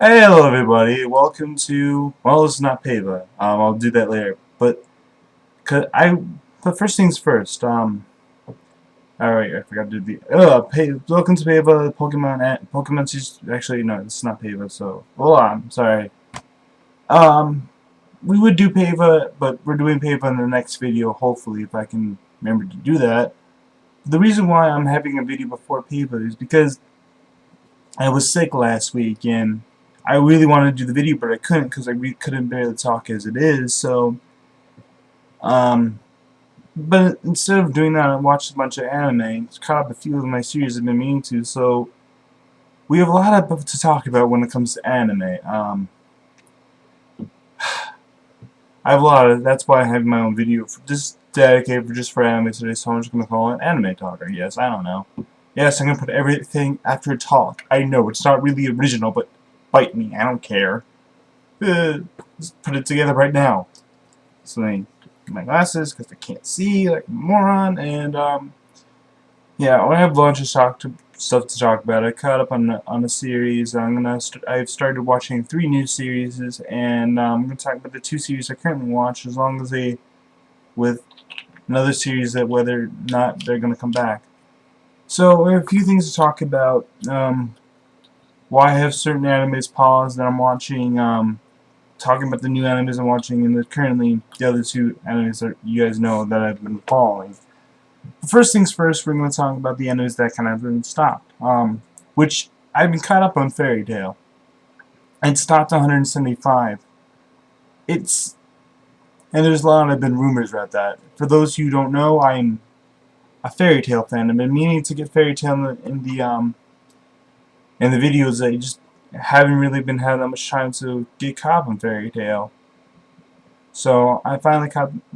Hey, hello everybody. Welcome to, well, it's not PAVA. I'll do that later. But first things first. Alright, I forgot to do the welcome to PAVA. Pokemon season. Actually, no, it's not PAVA. So hold on. Sorry. We would do PAVA, but we're doing PAVA in the next video. Hopefully, if I can remember to do that. The reason why I'm having a video before PAVA is because I was sick last week and I really wanted to do the video, but I couldn't because I couldn't barely talk as it is. So, but instead of doing that, I watched a bunch of anime, caught up a few of my series I've been meaning to. So, we have a lot to talk about when it comes to anime. I have a lot of. That's why I have my own video just dedicated just for anime today. So I'm just gonna call it Anime Talk. I guess I don't know. Yes, I'm gonna put everything after talk. I know it's not really original, but bite me. I don't care. Just put it together right now. So I get my glasses because I can't see like a moron. And yeah, I have a bunch of stuff to talk about. I caught up on a series. I've started watching 3 new series, and I'm gonna talk about the 2 series I currently watch, as long as with another series that whether or not they're gonna come back. So I have a few things to talk about. Why I have certain animes paused that I'm watching, talking about the new animes I'm watching, and currently the other 2 animes that you guys know that I've been following. First things first, we're going to talk about the animes that kind of been stopped, which I've been caught up on Fairy Tail. It stopped at 175. And there's a lot of rumors about that. For those who don't know, I'm a Fairy Tail fan. I've been meaning to get Fairy Tail in the videos that you just haven't really been having that much time to get caught up on Fairy Tail. So I finally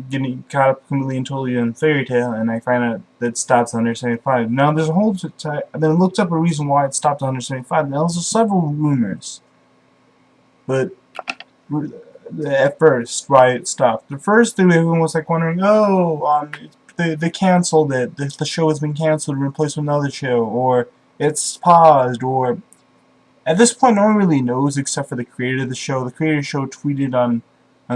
getting caught up completely and totally on Fairy Tail, and I find out that it stops at 175. Now there's a whole then I looked up a reason why it stopped at 175. Now there's several rumors, but at first why it stopped. The first thing everyone was like wondering, oh, they canceled it. The show has been canceled and replaced with another show, or it's paused, or at this point no one really knows except for the creator of the show. The creator of the show tweeted on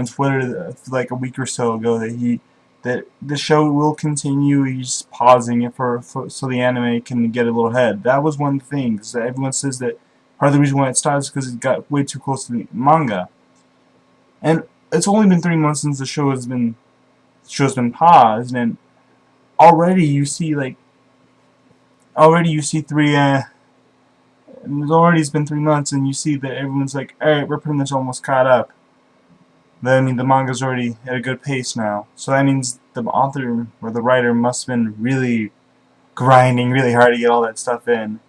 Twitter like a week or so ago that the show will continue. He's pausing it so the anime can get a little ahead. That was one thing, because everyone says that part of the reason why it stopped is because it got way too close to the manga. And it's only been 3 months since the show has been paused, and already you see it's been 3 months, and you see that everyone's like, alright, we're pretty much almost caught up. I mean, the manga's already at a good pace now. So that means the author or the writer must have been really grinding really hard to get all that stuff in.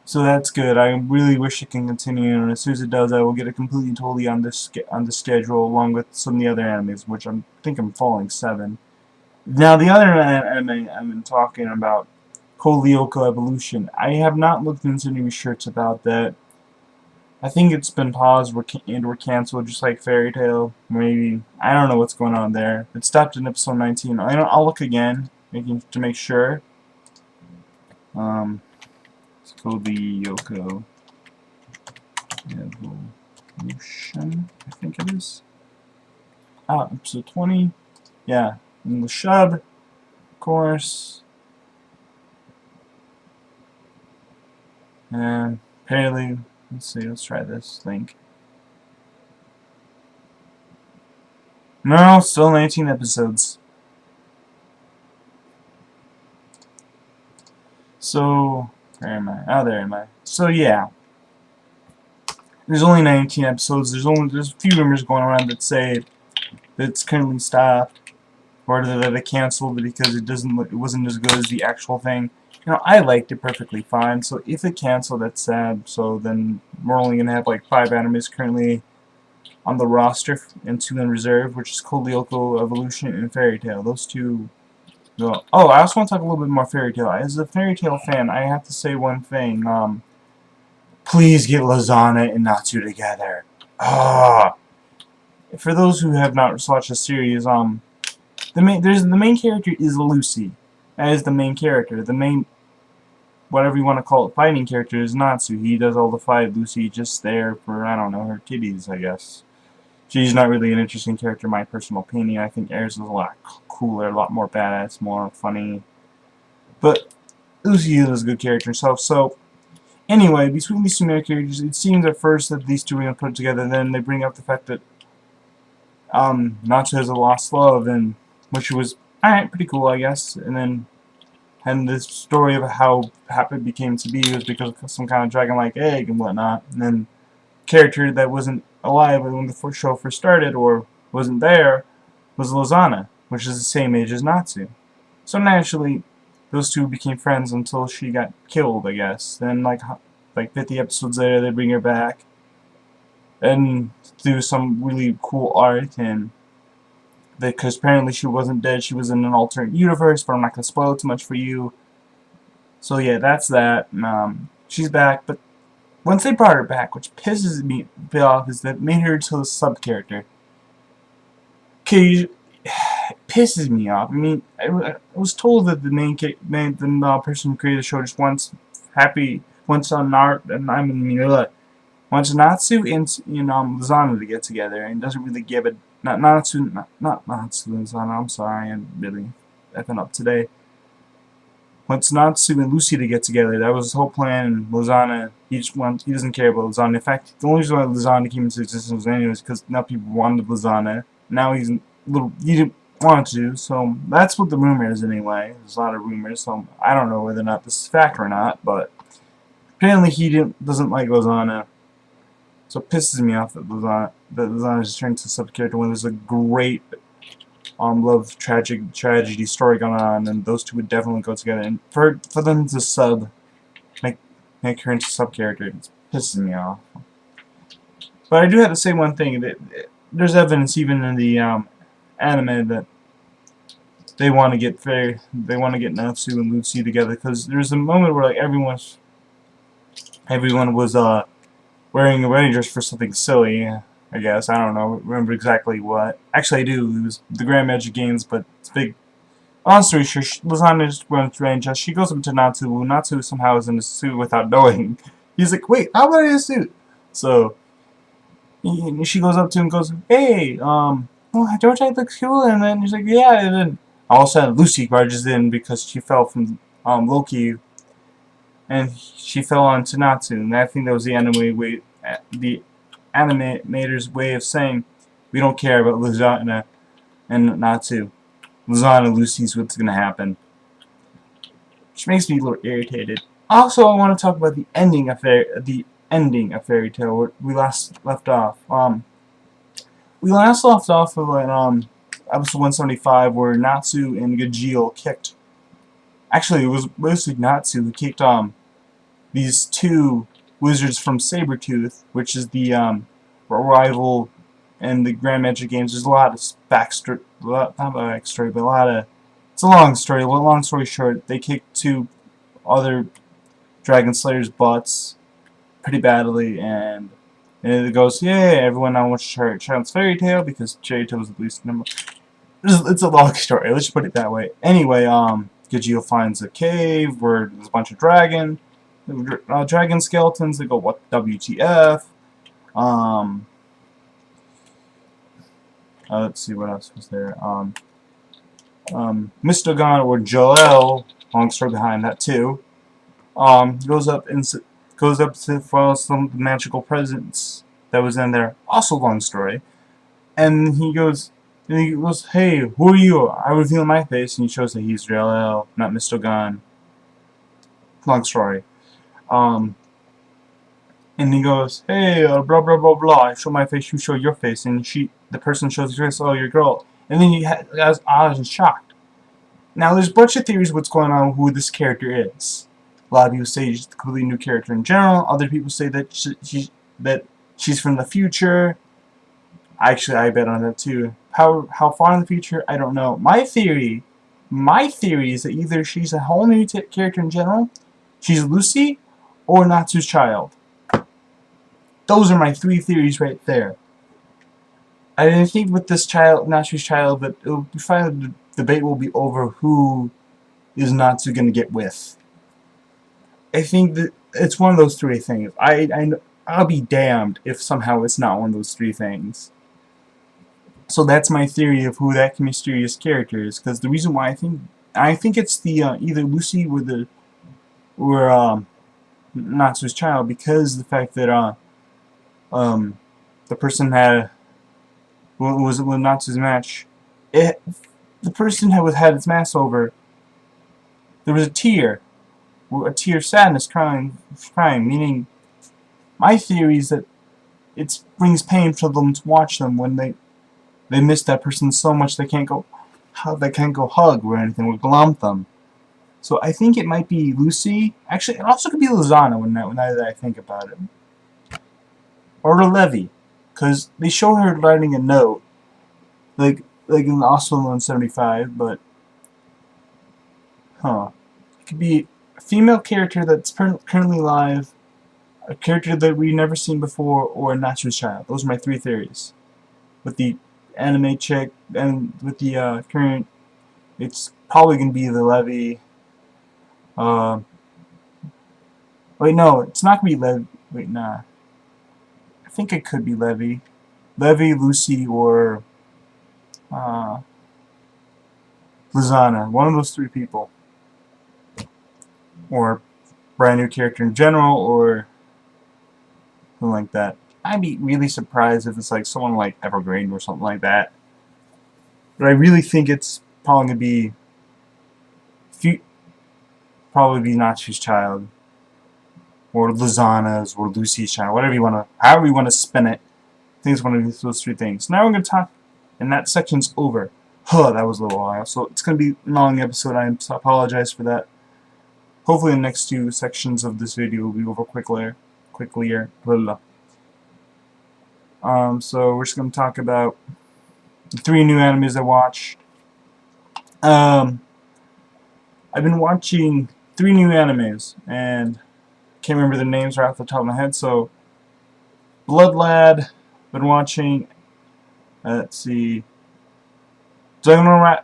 So that's good. I really wish it can continue, and as soon as it does, I will get it completely and totally on the schedule, along with some of the other animes, which I think I'm following 7. Now, the other anime I've been talking about, Code Lyoko Evolution. I have not looked into any research about that. I think it's been paused or canceled, just like Fairy Tail. Maybe. I don't know what's going on there. It stopped in episode 19. I'll look again, to make sure. It's called the Lyoko Evolution, I think it is. Episode 20. Yeah. And the Shub, of course. And apparently, let's see, let's try this link. No, still 19 episodes. So, where am I? Oh, there am I. So, yeah. There's only 19 episodes. There's a few rumors going around that say that it's currently stopped, or that it canceled because it wasn't as good as the actual thing. You know, I liked it perfectly fine, so if it canceled, that's sad. So then we're only gonna have like 5 animes currently on the roster and 2 in reserve, which is Code Lyoko Evolution and Fairy Tail. Those 2 go. Oh, I also want to talk a little bit more Fairy Tail. As a Fairy Tail fan, I have to say one thing. Please get Lozana and Natsu together. Ah. For those who have not watched the series, the main character is Lucy. That is the main character. The main, whatever you want to call it, fighting character is Natsu. He does all the fight. Lucy just there for, I don't know, her titties, I guess. She's not really an interesting character in my personal opinion. I think Ares is a lot cooler, a lot more badass, more funny. But Lucy is a good character herself. So, anyway, between these 2 main characters, it seems at first that these 2 are going to put it together. Then they bring up the fact that Natsu has a lost love, and which was alright, pretty cool, I guess. And this story of how it became to be was because of some kind of dragon-like egg and whatnot. And then character that wasn't alive when the show first started or wasn't there was Lozana, which is the same age as Natsu. So naturally, those 2 became friends until she got killed, I guess. Then like 50 episodes later, they bring her back and do some really cool art, and because apparently she wasn't dead, she was in an alternate universe, but I'm not going to spoil too much for you. So yeah, that's that. She's back, but once they brought her back, which pisses me off, is that made her into a sub-character. Okay, it pisses me off. I mean, I was told that the person who created the show just wants wants Natsu and Lozana to get together, and doesn't really give it. Not Natsu and Lozana. I'm sorry, I'm really effing up today. Wants Natsu and Lucy to get together. That was his whole plan. And Lozana, he doesn't care about Lozana. In fact, the only reason why Lozana came into existence was anyways because now people wanted Lozana. Now he didn't want to. So that's what the rumor is anyway. There's a lot of rumors. So I don't know whether or not this is fact or not, but apparently he doesn't like Lozana. So it pisses me off that Lozana is turning to a sub-character when there's a great love tragedy story going on, and those 2 would definitely go together. And for them to make her into a sub-character, it pisses me off. But I do have to say one thing, that there's evidence even in the anime that they want to get Natsu and Lucy together, because there's a moment where like everyone was wearing a wedding dress for something silly, I guess. I don't know. Remember exactly what. Actually, I do. It was the Grand Magic Games, but it's big. Long story short, Lozana just wears a wedding dress. She goes up to Natsu. Natsu somehow is in a suit without knowing. He's like, wait, how about in a suit? So she goes up to him and goes, hey, don't I look cool? And then he's like, yeah. And then all of a sudden, Lucy barges in because she fell from Loki. And she fell onto Natsu, and I think that was the animator's way of saying, we don't care about Lozana and Natsu. Lozana and Lucy's what's gonna happen. Which makes me a little irritated. Also, I want to talk about the ending of Fairy Tail, where we last left off. We last left off of episode 175, where Natsu and Gajeel kicked. Actually, it was mostly Natsu who kicked these 2 wizards from Sabretooth, which is the rival in the Grand Magic Games. There's a lot of backstory, not backstory, but a lot of. It's a long story. Well, long story short, they kicked 2 other Dragon Slayers' butts pretty badly, and it goes, yay! Everyone now wants to try Fairy Tail because Fairy Tail was at least number. It's a long story. Let's just put it that way. Anyway, Gajeel finds a cave where there's a bunch of dragon skeletons. They go, what WTF? Let's see what else was there. Mr. Gon or Joel, long story behind that too, goes up to follow some magical presence that was in there. Also long story. And he goes, hey, who are you? I reveal my face, and he shows that he's Joel, not Mr. Gon. Long story. And he goes, hey, blah blah blah blah. I show my face, you show your face, and the person shows your face, oh, your girl. And then he has eyes and shocked. Now there's a bunch of theories what's going on with who this character is. A lot of people say she's a completely new character in general. Other people say that she's from the future. Actually, I bet on that too. How far in the future, I don't know. My theory is that either she's a whole new character in general, she's Lucy, or Natsu's child. Those are my 3 theories right there. I think with this child, Natsu's child, that it'll be finally the debate will be over who is Natsu gonna get with. I think that it's one of those 3 things. I'll be damned if somehow it's not one of those 3 things. So that's my theory of who that mysterious character is. Because the reason why I think it's the either Lucy or Natsu's child, because the fact that the person had was Natsu's match. The person had its mask over. There was a tear of sadness, crying. Meaning, my theory is that it brings pain for them to watch them when they miss that person so much they can't go hug or anything or glomp them. So I think it might be Lucy. Actually, it also could be Lizana now that I think about it, or Levi, because they show her writing a note, like in also 175, but it could be a female character that's currently live, a character that we've never seen before, or a Natsu's child. Those are my 3 theories. With the anime chick and with the current, it's probably gonna be the Levi. Wait, no, it's not gonna be Levi. Wait, nah. I think it could be Levi, Lucy, or Lizana. One of those 3 people, or brand new character in general, or something like that. I'd be really surprised if it's like someone like Evergreen or something like that. But I really think it's probably gonna be Natsu's child, or Lizana's, or Lucy's child, however you wanna spin it. I think it's one of those 3 things. Now we're gonna talk, and that section's over. That was a little while, so it's gonna be a long episode. I apologize for that. Hopefully the next 2 sections of this video will be over quickly. Blah, blah. So we're just gonna talk about the 3 new animes I watched. I've been watching 3 new animes, and can't remember the names right off the top of my head. So, Blood Lad, been watching. Let's see, Danganronpa,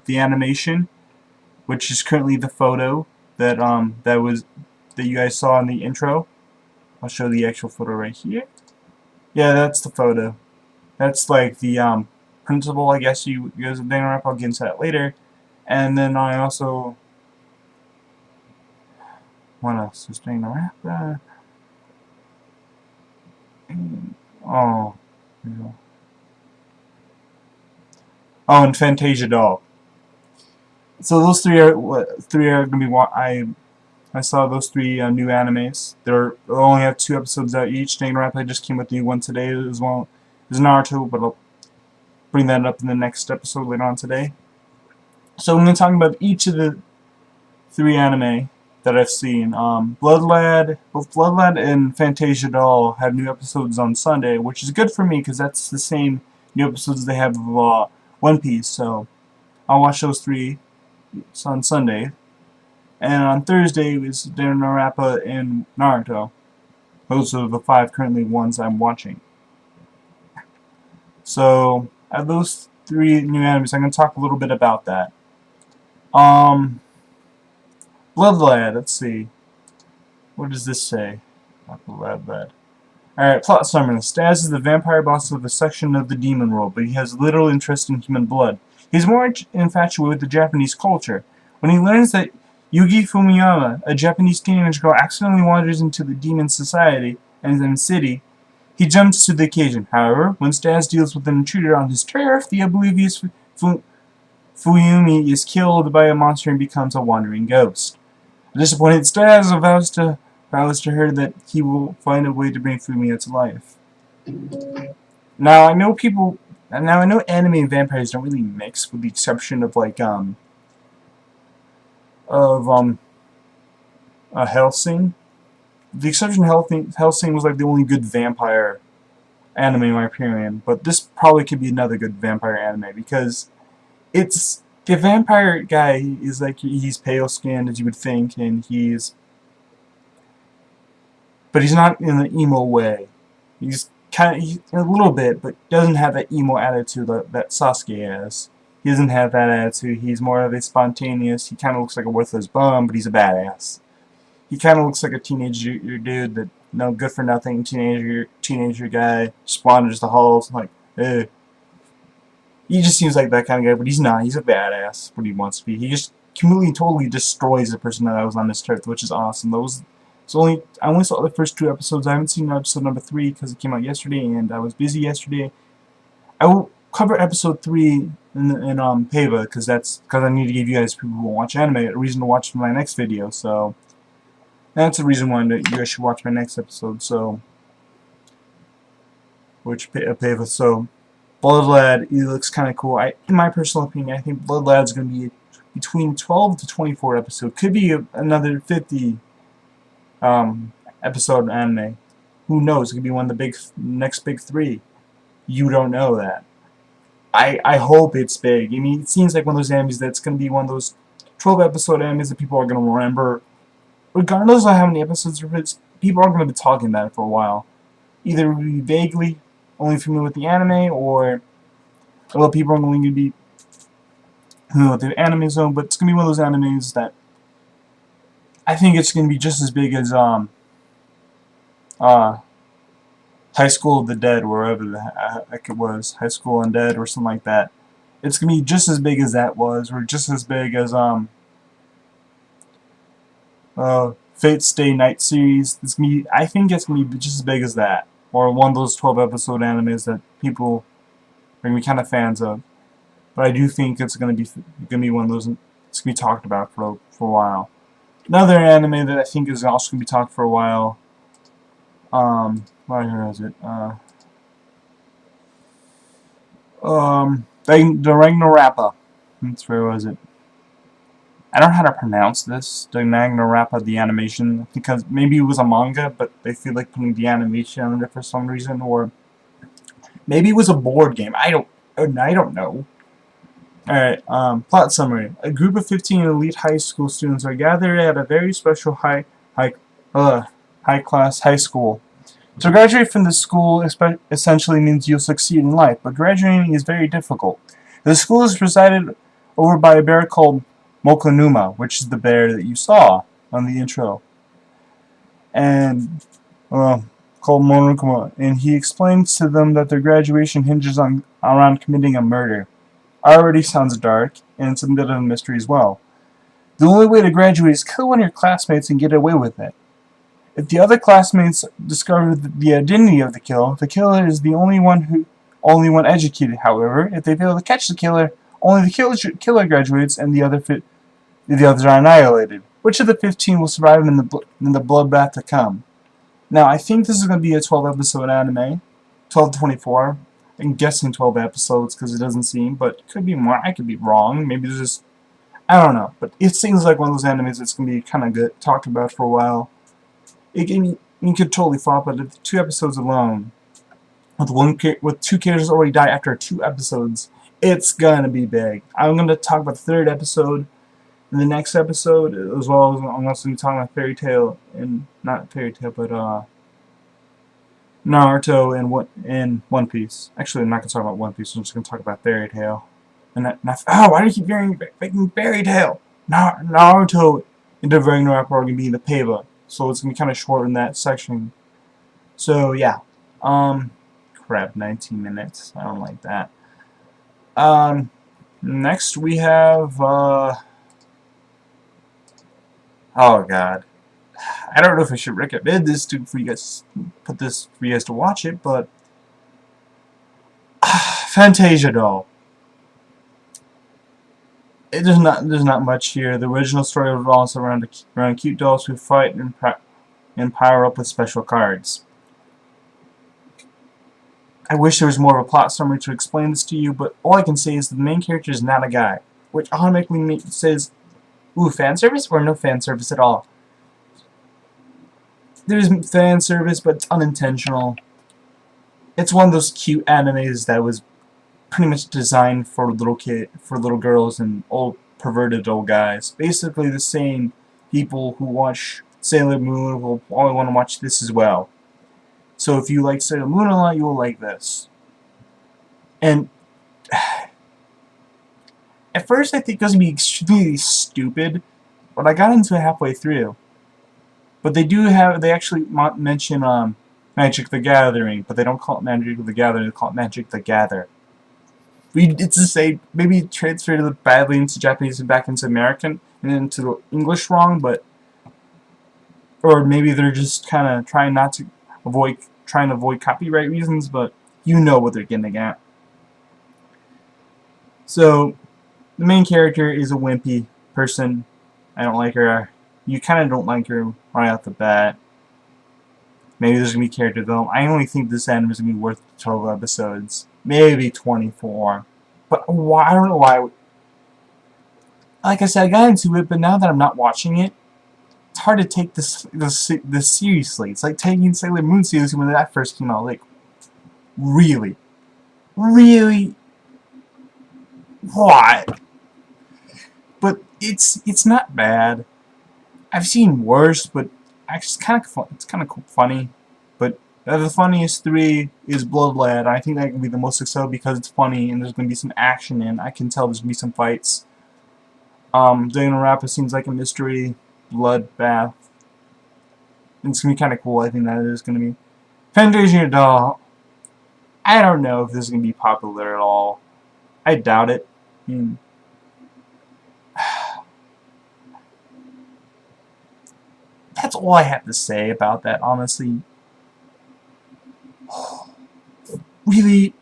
the animation, which is currently the photo that that you guys saw in the intro. I'll show the actual photo right here. Yeah, that's the photo. That's like the principal, I guess you guys have Danganronpa. I'll get into that later. And then I also, what else is Danganronpa? Oh, and Fantasia Doll. So those 3 are gonna be I saw those 3 new animes. They only have 2 episodes out each. Danganronpa just came with the new one today as well as Naruto, but I'll bring that up in the next episode later on today. So I'm going to talk about each of the 3 anime that I've seen. both Blood Lad and Fantasia Doll have new episodes on Sunday, which is good for me because that's the same new episodes they have of One Piece. So I'll watch those 3 on Sunday. And on Thursday is Danganronpa and Naruto. Those are the 5 currently ones I'm watching. So, out of those 3 new animes, I'm going to talk a little bit about that. Blood Lad, let's see. What does this say? Blood Lad. Alright, plot summary. Staz is the vampire boss of a section of the demon world, but he has little interest in human blood. He's more infatuated with the Japanese culture. When he learns that Yugi Fumiyama, a Japanese teenage girl, accidentally wanders into the demon society and then city, he jumps to the occasion. However, when Staz deals with an intruder on his turf, the oblivious Fuyumi is killed by a monster and becomes a wandering ghost. A disappointed Staz vows to her that he will find a way to bring Fuyumi to life. Now I know anime and vampires don't really mix, with the exception of like Hellsing. the exception of Hellsing was like the only good vampire anime in my opinion, but this probably could be another good vampire anime because it's the vampire guy is like he's pale skinned as you would think, and but he's not in an emo way. He's kind of a little bit, but doesn't have that emo attitude that Sasuke has. He doesn't have that attitude. He's more of a spontaneous. He kind of looks like a worthless bum, but he's a badass. He kind of looks like a teenager dude that no good for nothing teenager guy just wanders the halls like, hey. He just seems like that kind of guy, but he's not. He's a badass. What he wants to be. He just completely, totally destroys the person that was on this earth, which is awesome. I only saw the first 2 episodes. I haven't seen episode number 3 because it came out yesterday, and I was busy yesterday. I will cover episode 3 in PAVA because I need to give you guys, people who watch anime, a reason to watch my next video. So that's the reason why you guys should watch my next episode. So, PAVA. So, Blood Lad, he looks kind of cool. In my personal opinion, I think Blood Lad's going to be between 12 to 24 episodes. Could be another 50 episode anime. Who knows? It could be one of the next big 3. You don't know that. I hope it's big. I mean, it seems like one of those animes that's going to be one of those 12 episode animes that people are going to remember. Regardless of how many episodes there is, people are going to be talking about it for a while. Either be vaguely only familiar with the anime, or a lot of people are going to be familiar with the anime zone, but it's going to be one of those animes that I think it's going to be just as big as High School of the Dead, wherever the heck it was, High School Undead or something like that. It's going to be just as big as that was, or just as big as Fate's Stay Night series. I think it's going to be just as big as that, or one of those 12 episode animes that people are going to be kind of fans of. But I do think it's going to be one of those. It's going to be talked about for a while. Another anime that I think is also going to be talked for a while. Where is it? The Ragnarappa. Where was it? I don't know how to pronounce this. The Ragnarappa, the animation, because maybe it was a manga, but they feel like putting the animation on it for some reason, or maybe it was a board game. I don't know. Alright, plot summary. A group of 15 elite high school students are gathered at a very special high-class high school. To graduate from this school essentially means you'll succeed in life, but graduating is very difficult. The school is presided over by a bear called Mokonuma, which is the bear that you saw on the intro. And, called Monokuma, and he explains to them that their graduation hinges around committing a murder. Already sounds dark, and it's a bit of a mystery as well. The only way to graduate is kill one of your classmates and get away with it. If the other classmates discover the identity of the killer is the only one educated. However, if they fail to catch the killer, only the killer graduates, and the others are annihilated. Which of the 15 will survive in the bloodbath to come? Now, I think this is going to be a 12-episode anime, 12 to 24. I'm guessing 12 episodes because it doesn't seem, but it could be more. I could be wrong. Maybe there's just, I don't know. But it seems like one of those animes that's going to be kind of good, talked about for a while. You could totally flop it. If 2 episodes alone, with 2 characters already die after 2 episodes, it's gonna be big. I'm gonna talk about the 3rd episode in the next episode, as well as I'm also gonna be talking about Fairy Tail, and not Fairy Tail, but Naruto and One Piece. Actually, I'm not gonna talk about One Piece. I'm just gonna talk about Fairy Tail. And why do you keep hearing Fairy Tail? Naruto and the Ragnarok are gonna be in the PAVA. So it's going to be kind of short in that section. So, yeah. Crap, 19 minutes. I don't like that. Next we have, oh, God. I don't know if I should recommend this for you guys to watch it, but Fantasia Doll. There's not much here. The original story revolves around cute dolls who fight and power up with special cards. I wish there was more of a plot summary to explain this to you, but all I can say is the main character is not a guy, which automatically says, ooh, fan service or no fan service at all. there's fan service, but it's unintentional. It's one of those cute animes that was pretty much designed for little girls and old perverted old guys. Basically the same people who watch Sailor Moon will probably want to watch this as well. So if you like Sailor Moon a lot, you will like this. And at first I think it was going to be extremely stupid, but I got into it halfway through. But they actually mention Magic the Gathering, but they don't call it Magic the Gathering, they call it Magic the Gather. It's the same, maybe transferred it badly into Japanese and back into American and into English wrong, but or maybe they're just kind of trying to avoid copyright reasons, but you know what they're getting at. So the main character is a wimpy person. I don't like her. You kind of don't like her right off the bat. Maybe there's going to be character development. I only think this anime is going to be worth 12 episodes. Maybe 24. But why? I don't know why. Like I said, I got into it, but now that I'm not watching it, it's hard to take this seriously. It's like taking Sailor Moon seriously when that first came out. Like, really? Really? Why? But it's not bad. I've seen worse, but it's kind of fun. It's kind of funny. But the funniest three is Blood Lad. I think that can be the most successful because it's funny and there's going to be some action in. I can tell there's going to be some fights. Danganronpa seems like a mystery bloodbath. It's going to be kind of cool. I think that it is going to be. Fantasia Doll. I don't know if this is going to be popular at all. I doubt it. I mean, that's all I have to say about that, honestly. Really,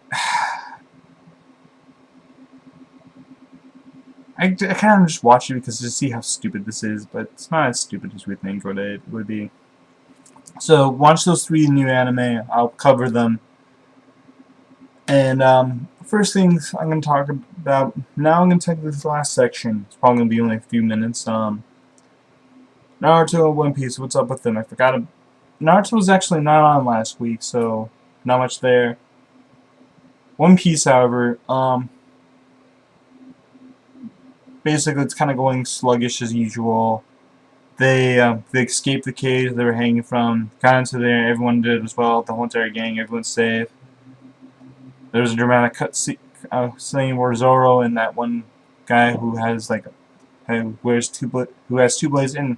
I kind of just watch it because to see how stupid this is, but it's not as stupid as we think it would be. So watch those 3 new anime. I'll cover them. And first things I'm going to talk about now. I'm going to take this last section. It's probably going to be only a few minutes. Naruto and One Piece, what's up with them? I forgot. Naruto was actually not on last week, so not much there. One Piece, however, basically it's kind of going sluggish as usual. They escaped the cave they were hanging from, got into there, everyone did as well, the whole entire gang, everyone's safe. There's a dramatic cut scene where Zoro and that one guy who has like who has 2 blades and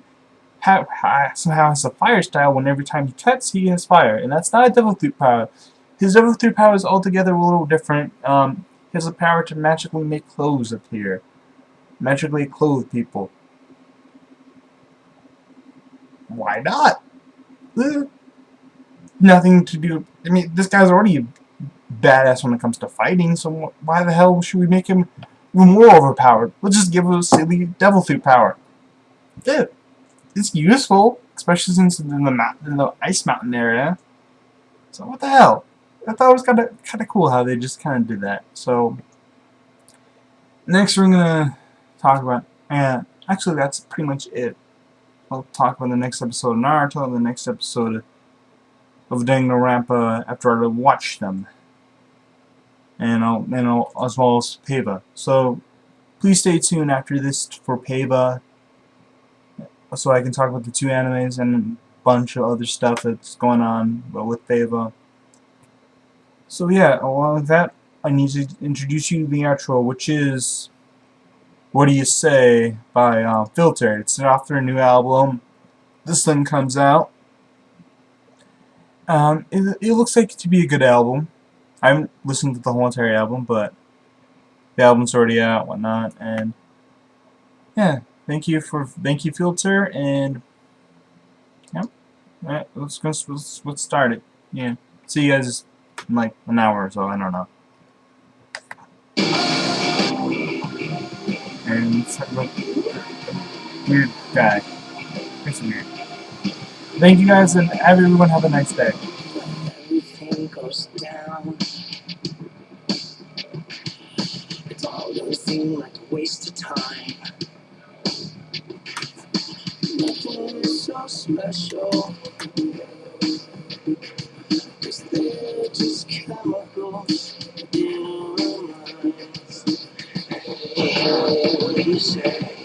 somehow has a fire style when every time he cuts he has fire, and that's not a devil fruit power. His devil fruit power is altogether a little different. He has the power to magically make clothes appear. Magically clothe people. Why not? Nothing to do. I mean, this guy's already badass when it comes to fighting, so why the hell should we make him even more overpowered? Let's just give him a silly devil fruit power. Yeah, it's useful, especially since it's in the ice mountain area. So what the hell? I thought it was kind of cool how they just kind of did that. So next we're gonna talk about, and actually that's pretty much it. I'll talk about the next episode of Naruto and the next episode of Danganronpa after I watch them, and I'll as well as PAVA. So please stay tuned after this for PAVA, so I can talk about the 2 animes and a bunch of other stuff that's going on with PAVA. So yeah, along with that, I need to introduce you to the outro, which is What Do You Say by Filter. It's off their new album. This thing comes out. It looks like it to be a good album. I haven't listened to the whole entire album, but the album's already out, whatnot, and yeah, thank you Filter, and yep. Alright, let's start it. Yeah, see you guys in like an hour or so. I don't know. And it's like weird guy. It's weird. Thank you guys, and everyone have a nice day. Everything goes down. It's all gonna seem like a waste of time. Nothing is so special. walls in our minds. Hey, what do you say?